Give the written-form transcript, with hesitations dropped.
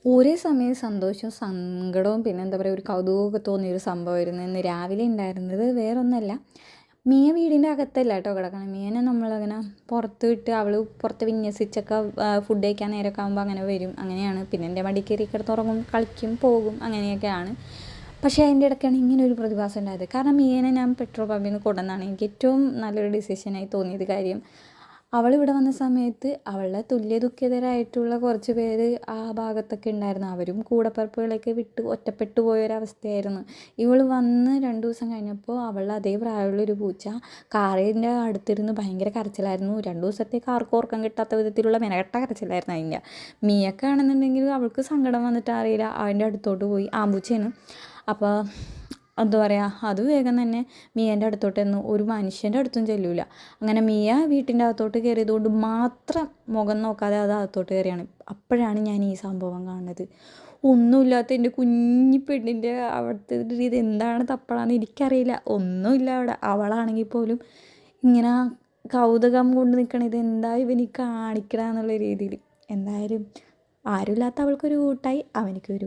ഒരേ സമയം സന്തോഷവും സങ്കടവും പിന്നെ എന്താ പറയുക ഒരു കൗതുകമൊക്കെ തോന്നിയൊരു സംഭവമായിരുന്നു ഇന്ന് രാവിലെ ഉണ്ടായിരുന്നത്. വേറൊന്നുമല്ല, മിയ വീടിൻ്റെ അകത്തല്ല കേട്ടോ കിടക്കണം. മിയനെ നമ്മളങ്ങനെ പുറത്ത് വിട്ട് അവൾ പുറത്ത് വിന്യസിച്ചൊക്കെ ഫുഡ് കഴിക്കാൻ നേരമൊക്കെ ആകുമ്പോൾ അങ്ങനെ വരും. അങ്ങനെയാണ്. പിന്നെ എൻ്റെ മടി കയറി കിടന്നുറങ്ങും, കളിക്കും, പോകും, അങ്ങനെയൊക്കെയാണ്. പക്ഷേ അതിൻ്റെ ഇടയ്ക്കാണ് ഇങ്ങനെ ഒരു പ്രതിഭാസം ഉണ്ടായത്. കാരണം മിയനെ ഞാൻ പെട്രോൾ പമ്പിൽ നിന്ന് കൊണ്ടുവന്നാണ് എനിക്ക് ഏറ്റവും നല്ലൊരു ഡിസിഷനായി തോന്നിയത്. കാര്യം അവളിവിടെ വന്ന സമയത്ത് അവളുടെ തുല്യ ദുഃഖിതരായിട്ടുള്ള കുറച്ച് പേര് ആ ഭാഗത്തൊക്കെ ഉണ്ടായിരുന്നു. അവരും കൂടപ്പിറപ്പുകളൊക്കെ വിട്ട് ഒറ്റപ്പെട്ടു പോയൊരവസ്ഥയായിരുന്നു. ഇവൾ വന്ന് 2 ദിവസം കഴിഞ്ഞപ്പോൾ അവളുടെ അതേ പ്രായമുള്ളൊരു പൂച്ച കാറിൻ്റെ അടുത്തിരുന്ന് ഭയങ്കര കരച്ചിലായിരുന്നു. 2 ദിവസത്തേക്ക് ആർക്കും ഓർക്കാൻ കിട്ടാത്ത വിധത്തിലുള്ള മെനകെട്ട കരച്ചിലായിരുന്നു അതിൻ്റെ. മിയക്കാണെന്നുണ്ടെങ്കിൽ അവൾക്ക് സങ്കടം വന്നിട്ട് അറിയില്ല, അതിൻ്റെ അടുത്തോട്ട് പോയി. ആമ്പൂച്ചയാണ്. അപ്പോൾ എന്താ പറയുക, അത് വേഗം തന്നെ മിയേൻ്റെ അടുത്തോട്ട് ചെന്നു. ഒരു മനുഷ്യൻ്റെ അടുത്തും ചെല്ലൂല. അങ്ങനെ മിയ വീട്ടിൻ്റെ അകത്തോട്ട് കയറിയതുകൊണ്ട് മാത്രം മുഖം നോക്കാതെ അത് അകത്തോട്ട് കയറിയാണ്. അപ്പോഴാണ് ഞാൻ ഈ സംഭവം കാണുന്നത്. ഒന്നുമില്ലാത്ത എൻ്റെ കുഞ്ഞി പെണ്ണിൻ്റെ അവിടുത്തെ ഒരു ഇത് എന്താണ് തപ്പടാന്ന് എനിക്കറിയില്ല. ഒന്നുമില്ല അവിടെ. അവളാണെങ്കിൽ പോലും ഇങ്ങനെ കൗതുകം കൊണ്ട് നിൽക്കണം, ഇതെന്താ ഇവനീ കാണിക്കണമെന്നുള്ള രീതിയിൽ. എന്തായാലും ആരുമില്ലാത്ത അവൾക്കൊരു കൂട്ടായി, അവനിക്കൊരു കൂട്ടായി.